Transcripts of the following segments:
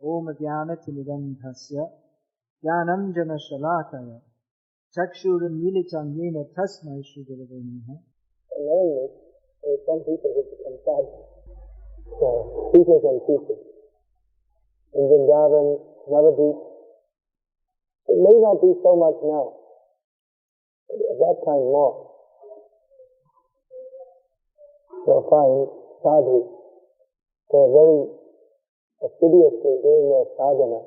Om Jnanatimidandhasya Jnananjana Shalakaya Chakshurunmilitam Yena Tasmai Shri Gurave Namaha. Knowing this, there are some people who become sadhu, teachers and teachers. In Vrindavan, Navadvip, it may not be so much now, but at that time more. You'll find sadhus, they're very assiduously doing their sadhana,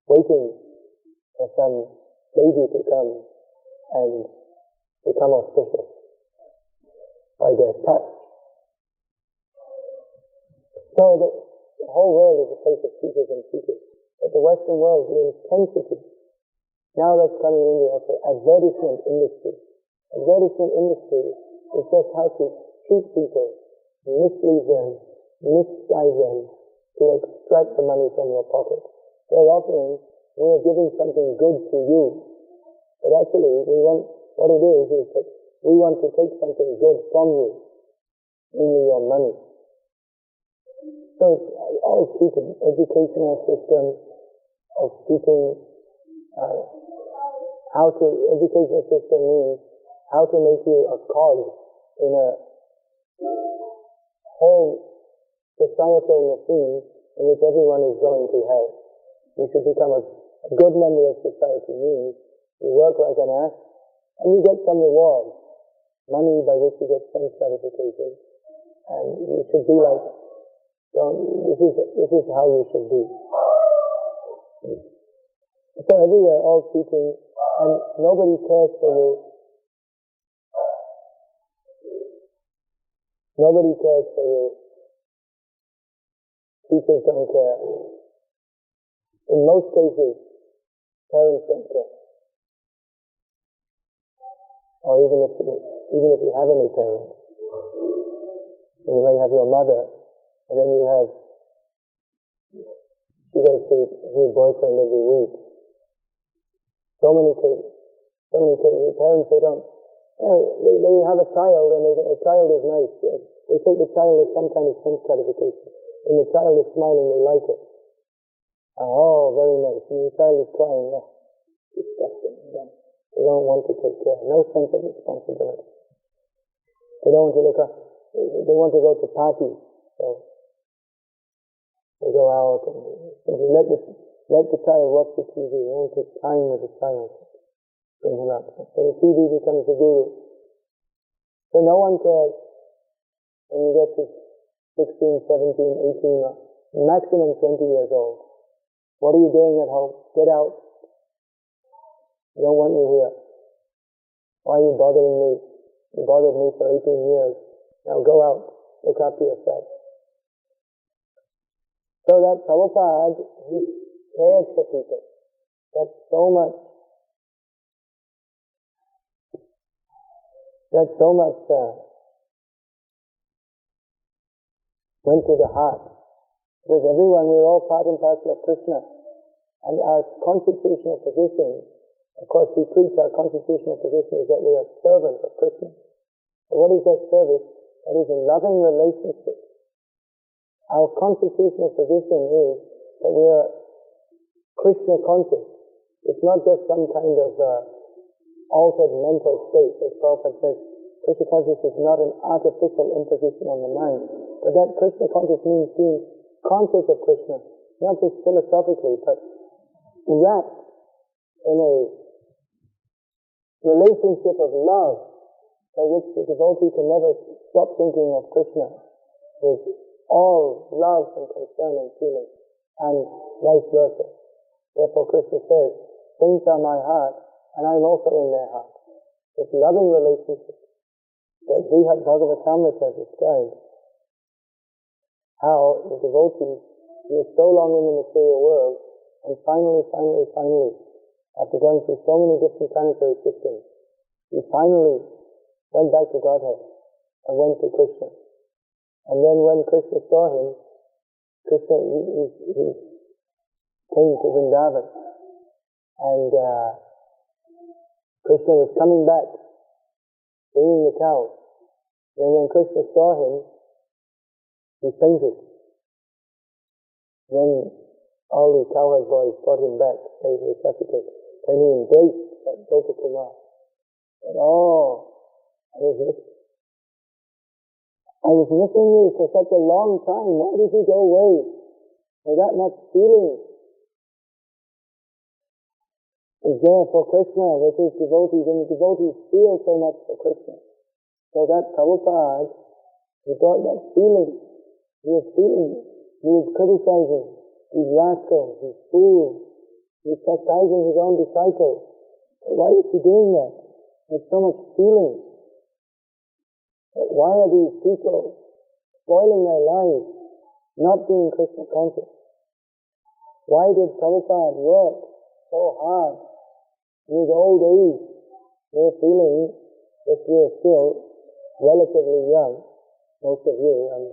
waiting for some lady to come and become auspicious by their touch. So the whole world is a place of teachers and teachers. But the Western world, the intensity, now that's coming in the also advertisement industry. Advertisement industry is just how to cheat people, mislead them, misguide them, to extract the money from your pocket. They're offering, we are giving something good to you. But actually, what it is that we want to take something good from you, namely your money. So it's all cheating. Educational system of teaching, educational system means how to make you a cog in a whole societal machine in which everyone is going to hell. You should become a good member of society means you work like an ass and you get some reward, money by which you get sense gratification, and you should be like, this is how you should be. So everywhere all teaching, and nobody cares for you. Nobody cares for you. Teachers don't care. In most cases, parents don't care. Or even if you have any parents, you may have your mother, and then she goes to her boyfriend every week. So many cases, the parents, they have a child, and a child is nice. They think the child is some kind of sense gratification. When the child is smiling, they like it. Oh, very nice. When the child is crying, disgusting. They don't want to take care. No sense of responsibility. They don't want to look up. They want to go to parties. So they go out and let the child watch the TV. They don't take time with the child. Bring him up. So the TV becomes the guru. So no one cares when you get to 16, 17, 18, maximum 20 years old. What are you doing at home? Get out. I don't want you here. Why are you bothering me? You bothered me for 18 years. Now go out. Look after yourself. So that Prabhupada, he cared for people. That's so much went to the heart. Because we're all part and parcel of Krishna. And our constitutional position, of course we preach our constitutional position is that we are servants of Krishna. But what is that service? That is a loving relationship. Our constitutional position is that we are Krishna conscious. It's not just some kind of altered mental state. As Prabhupada says, Krishna consciousness is not an artificial imposition on the mind. But that Krishna consciousness means being conscious of Krishna, not just philosophically, but wrapped in a relationship of love by which the devotee can never stop thinking of Krishna with all love and concern and feeling, and vice versa. Therefore Krishna says, things are my heart, and I am also in their heart. This loving relationship that Brihad Bhagavatamrita described, how the devotee is so long in the material world, and finally, after going through so many different planetary systems, he finally went back to Godhead and went to Krishna. And then when Krishna saw him, Krishna he came to Vrindavan, and Krishna was coming back, bringing the cows. Then when Krishna saw him, he fainted. Then All the cowherd boys brought him back. They resuscitated. Then he embraced that Gopakumar. And I was missing you for such a long time. Why did you go away? Was that not feeling is there for Krishna with his devotees, and the devotees feel so much for Krishna. So that Prabhupada, he brought that feeling. He was criticizing these rascals, these fools. He was chastising his own disciples. But why is he doing that? With so much feeling. But why are these people spoiling their lives, not being Krishna conscious? Why did Prabhupada work so hard in his old age? We're feeling that we're still relatively young, most of you, and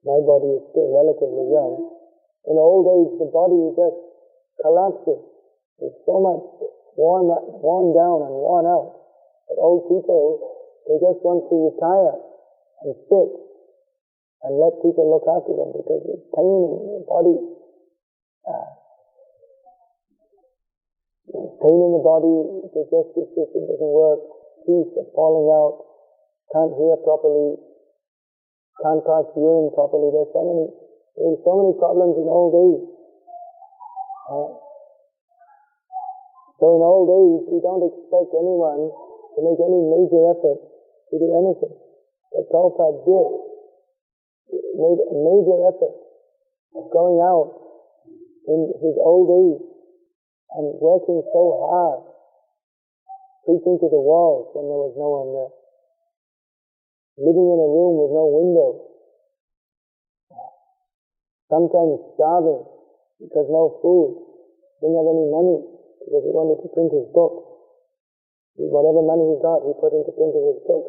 my body is still relatively young. In old age, the body just collapses. It's so much worn down and worn out. But old people, they just want to retire and sit and let people look after them because there's pain in the body. Pain in the body, the digestive system doesn't work, teeth are falling out, can't hear properly, can't pass urine properly. There's so many problems in old age. So in old age, we don't expect anyone to make any major effort to do anything. But Prabhupada did. He made a major effort of going out in his old age and working so hard, preaching to the walls when there was no one there, living in a room with no window, sometimes starving because no food, didn't have any money because he wanted to print his book. Whatever money he got, he put into printing his book.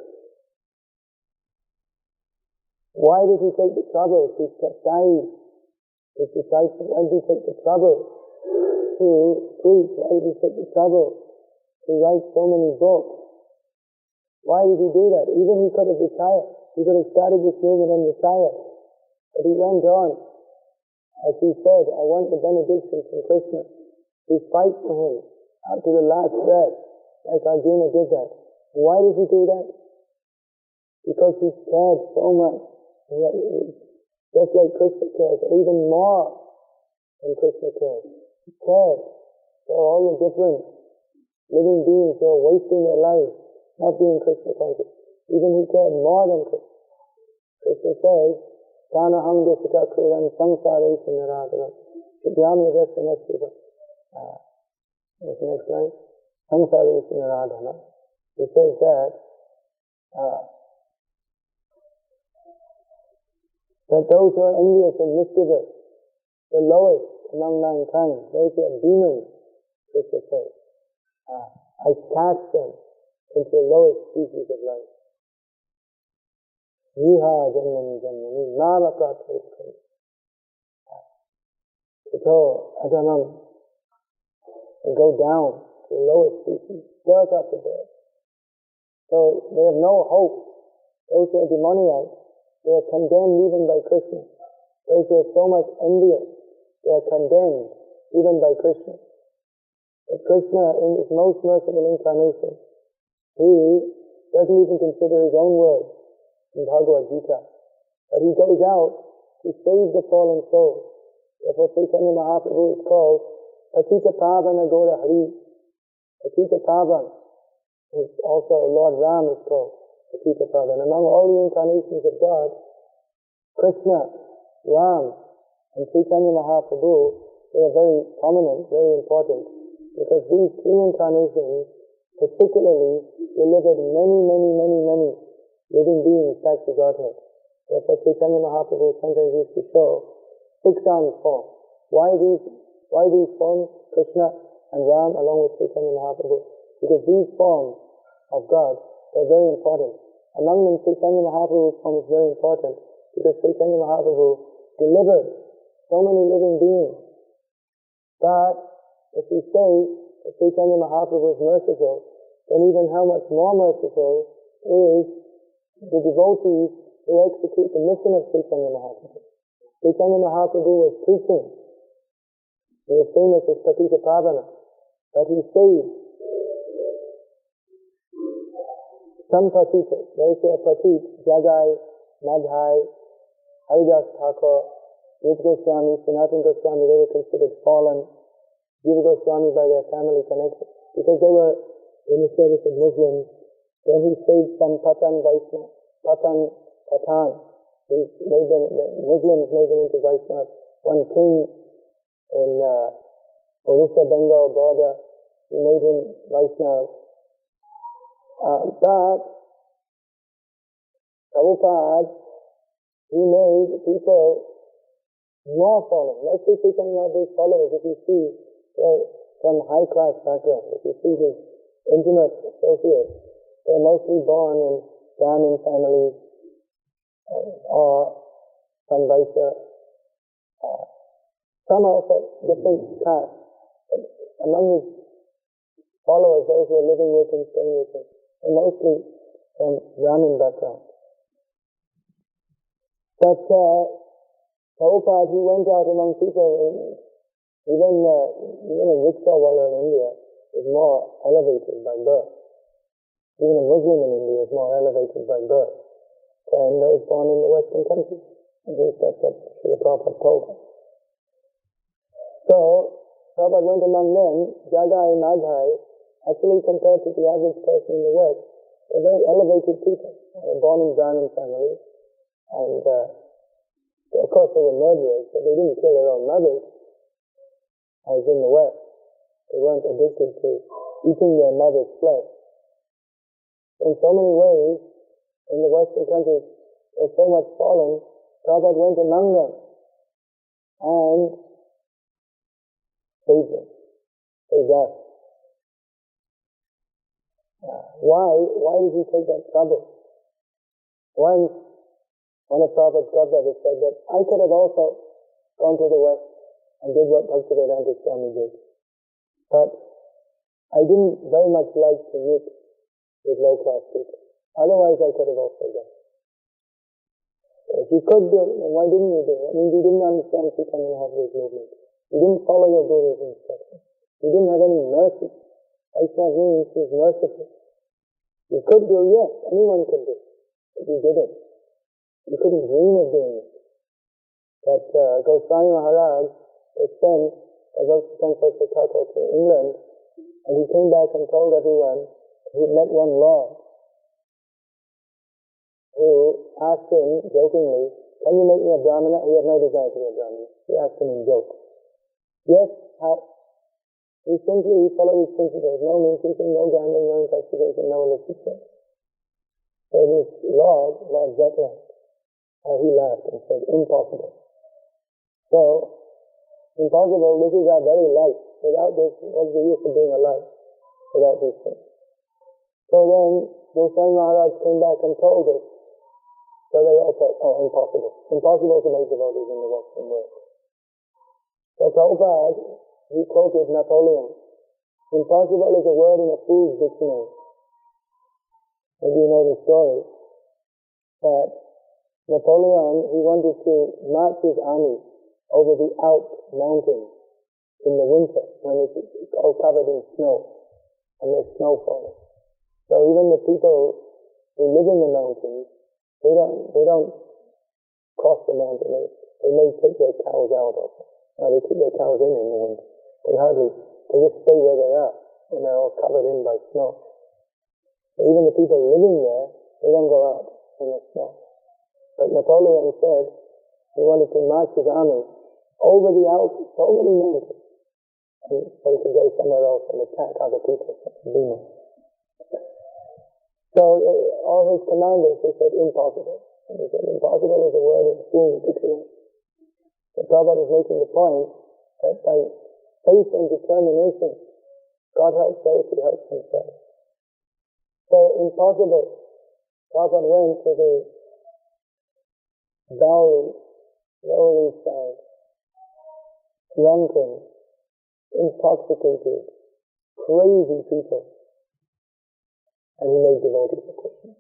Why did he take the trouble to chastise his disciples? Why did he take the trouble to preach? Why did he take the trouble to write so many books? Why did he do that? Even he could have retired. He could have started this movement and retired. But he went on. As he said, I want the benediction from Krishna. We fight for him up to the last breath, like Arjuna did that. Why did he do that? Because he cared so much. Just like Krishna cares, or even more than Krishna cares. He cared for all the different living beings who are wasting their lives, not being Krishna conscious. Even he cared more than Krishna. Krishna says, Tanaham desika kruvan samsare sinaradana. Siddhyam yajasanastiva. What's the next line? Samsare sinaradana. He says that those who are envious and mischievous, the lowest among mankind, those who are demons, Krishna says, I cast them into the lowest species of life. Niha janmani janmani nara prathayakam. So, adamam, they go down to the lowest species, birth after birth. So, they have no hope. Those who are demoniacs, they are condemned even by Krishna. Those who are so much envious, they are condemned even by Krishna. But Krishna, in his most merciful incarnation, he doesn't even consider his own words in Bhagavad Gita. But he goes out to save the fallen soul. Therefore Chaitanya Mahaprabhu is called Patita Pavana Gora Hari. Patita Pavan is also Lord Ram is called Patita Pavan. Among all the incarnations of God, Krishna, Ram, and Chaitanya Mahaprabhu, they are very prominent, very important, because these three incarnations particularly delivered many living beings back to Godhead. Therefore Chaitanya Mahaprabhu sometimes used to show 6 armed forms. Why these forms, Krishna and Ram along with Chaitanya Mahaprabhu? Because these forms of God are very important. Among them Chaitanya Mahaprabhu's form is very important because Chaitanya Mahaprabhu delivered so many living beings. But if we say that Chaitanya Mahaprabhu is merciful, then even how much more merciful is the devotees who execute the mission of Chaitanya Mahaprabhu. Chaitanya Mahaprabhu was preaching He was famous as Patita Pavana, but he saved some Patitas. Those who are Patit, Jagai, Madhai, Haridas Thakur, Rupa Goswami, Sanatana Goswami, they were considered fallen. Jiva Goswami by their family connection, because they were in the service of Muslims. Then he saved some Patan Vaishnava, Patan. He made them, the Muslims made them into Vaishnavas. One king in Orissa, Bengal border, he made him Vaishnava. But Prabhupada, he made people more following. Let's say some of these followers, if you see from high-class background, if you see his intimate associates, they're mostly born in Brahmin families or some Vaishya. Some also different castes. But among his followers, those who are living with him, staying with him, are mostly from Brahmin background. But Prabhupada, he went out among people, even a rickshaw wallah in India is more elevated by birth. Even a Muslim in India is more elevated by birth than those born in the Western countries. At least that's what Srila Prabhupada told us. So, Prabhupada went among them, Jagai and Madhai, actually compared to the average person in the West, they're very elevated people. They're born in Brahmin families, and of course they were murderers, but they didn't kill their own mothers, as in the West. They weren't addicted to eating their mother's flesh. In so many ways, in the Western countries, there's so much fallen, Prabhupada went among them and saved them, saved us. Why did he take that trouble? Once, one of Prabhupada's godbrothers said that I could have also gone to the West and did what Bhaktivedanta Swami did. But I didn't very much like to mix with low-class people. Otherwise, I could have also done. If you could do it, then why didn't you do it? I mean, you didn't understand Chaitanya Mahaprabhu's movement. You didn't follow your Guru's instructions. You didn't have any mercy. Vaishnava means he is merciful. You could do, yes, anyone could do, but you didn't. You couldn't dream of doing it. But Goswami Maharaj was sent by Goswami Thakur to England, and he came back and told everyone he had met one lord who asked him jokingly, can you make me a Brahmana? He had no desire to be a Brahmana. He asked him in joke. Yes, how? He followed his principles. No meat eating, no gambling, no intoxication, no illicit sex. So this Lord Zetland, he laughed and said, impossible. So, impossible, this is our very life. Without this, what's the use of being alive without this thing? So then, Goswami Maharaj came back and told us. So they all said, oh, impossible. Impossible to make devotees in the Western world. So Prabhupada, he quoted Napoleon. Impossible is a word in a fool's dictionary. Maybe you know the story that Napoleon, he wanted to march his army over the Alps mountains in the winter when it's all covered in snow and there's snow falling. So even the people who live in the mountains, they don't cross the mountain. They may take their cows out of it. No, they keep their cows in the winter. They just stay where they are when they're all covered in by snow. So even the people living there, they don't go out in the snow. But Napoleon said he wanted to march his army over the Alps, so many mountains, and so he could go somewhere else and attack other people. So all his commanders, they said impossible. And he said impossible is a word in fool's dictionary. So Prabhupada is making the point that by faith and determination, God helps those who help themselves. So impossible. Prabhupada went to the Bowery, Lower East Side, drunken, intoxicated, crazy people, and he made devotees of Krishna.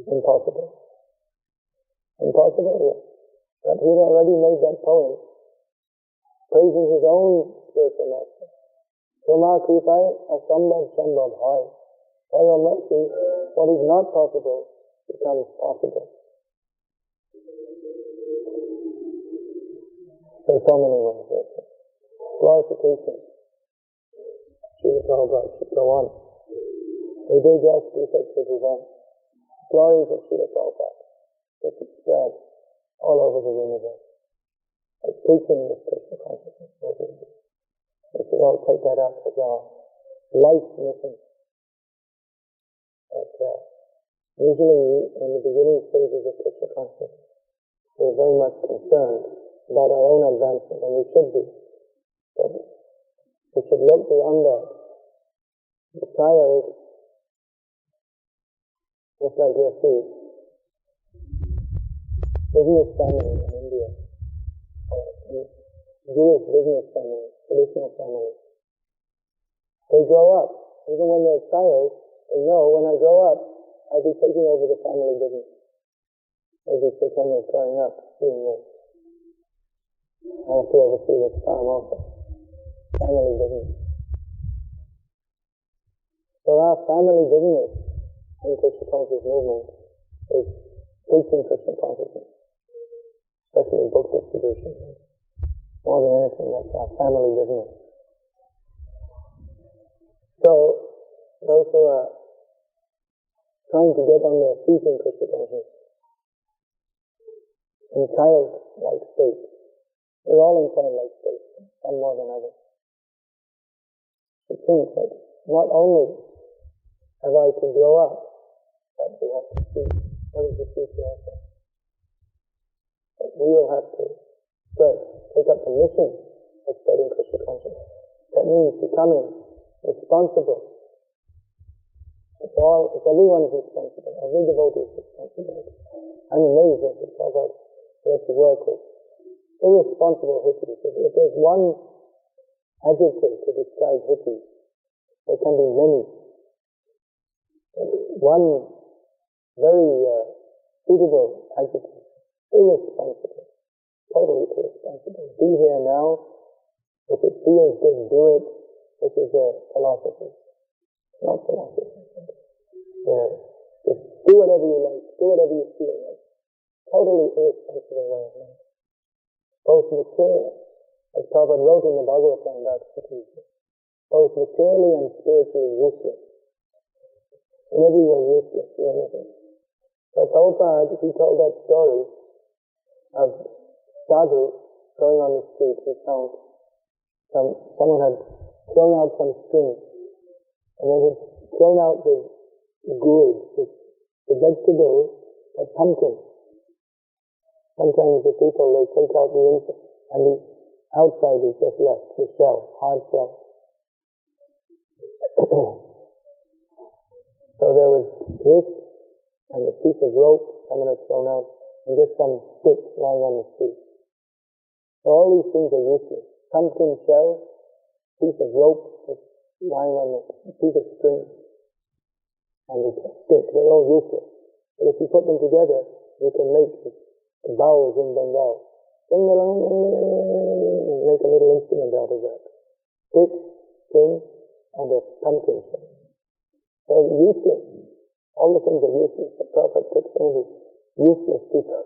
Impossible. Impossible, yes. But he had already made that poem praising his own spiritual master. Tumar kripai asambhav sambhav hai. By your mercy, what is not possible becomes possible. In so many ways, glorification. Srila Prabhupada should go on. We do just effective events. Glories of Srila Prabhupada that should spread all over the universe. Like preaching this Krishna consciousness. We should all take that up as our life mission. Usually in the beginning stages of Krishna consciousness, we're very much concerned about our own advancement, and we should be. But we should look beyond that. The child, just like your feet, business family in India, Jewish business family, traditional family, they grow up. Even when they're a child, they know, when I grow up, I'll be taking over the family business. Maybe pretend they're growing up, doing this. I have to oversee this farm also. Family business. So our family business in the Krishna consciousness movement is preaching Krishna consciousness, especially book distribution. More than anything, that's our family business. So those who are trying to get on their feet in Krishna consciousness, in child-like state, we're all in child-like state, some more than others. To think that not only have I to grow up, but we have to see what is the future of us. But we will have to take up the mission of spreading Krishna consciousness. That means becoming responsible. If everyone is responsible, every devotee is responsible. I'm amazed at the Prabhupada we have to work with irresponsible hippies. If there's one adjective to describe hippies, there can be many. One very suitable adjective: irresponsible, totally irresponsible. Be here now. If it feels good, do it. This is their philosophy. Not philosophy. Just do whatever you like, do whatever you feel like. Totally irresponsible way of life. Both materially, as Prabhupada wrote in the Bhagavatam about hippies, both materially and spiritually useless. In every way useless to anything. So Prabhupada, he told that story of Sadhu going on the street. He found someone had thrown out some string, and then he'd thrown out the gourd, the vegetable, a pumpkin. Sometimes the people, they take out the inside, and the outside is just left, the shell, hard shell. So there was this, and a piece of rope someone had thrown out, and just some sticks lying on the street. So all these things are useless. Pumpkin shell, piece of rope lying on a piece of string, and a stick, they're all useless. But if you put them together, you can make vowels in Bengal. Make a little instrument out of that. Stick, string, and a pumpkin shell. So useless. All the things are useless. The Prabhupada took some of these useless people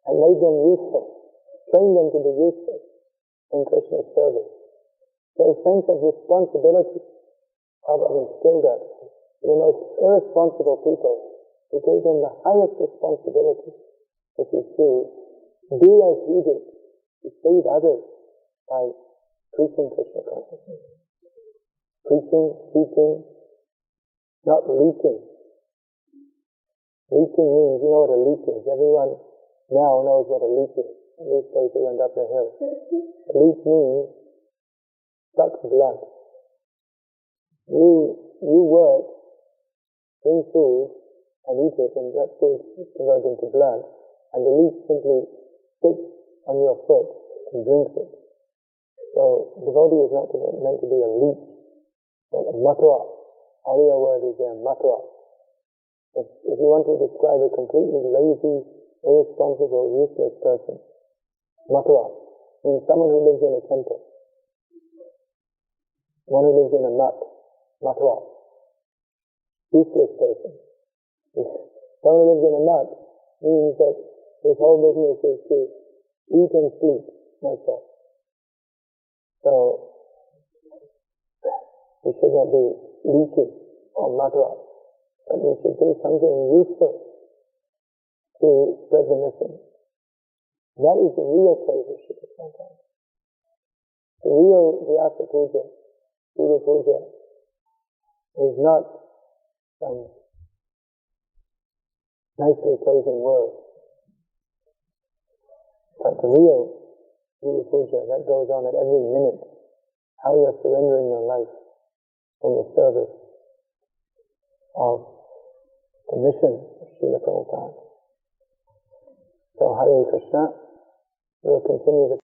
and made them useful. Trained them to be useful in Krishna's service. So a sense of responsibility, Prabhupada instilled that. The most irresponsible people, he gave them the highest responsibility, which is to do as he did, to save others by preaching Krishna consciousness. Preaching, teaching, not leeching. Leeching means, you know what a leech is. Everyone now knows what a leech is. At least those who went up the hill. A leech means suck blood. You work, bring food, and eat it, and that food converts into blood, and the leech simply sits on your foot and drinks it. So, devotee is not meant to be a leech, but a matwa. Oriya word is there, matwa. If you want to describe a completely lazy, irresponsible, useless person, matwa means someone who lives in a temple. one who lives in a Mathura, useless person. Someone who lives in a mud means that his whole business is to eat and sleep, that's all. So, we should not be leeching on Mathura, but we should do something useful to spread the mission. That is the real place of Srila Prabhupada. The real Vyasa Puja, Guru Puja, is not some nicely chosen words, but the real Guru Puja that goes on at every minute, how you are surrendering your life in the service of the mission of Srila Prabhupada. So Hare Krishna, we will continue the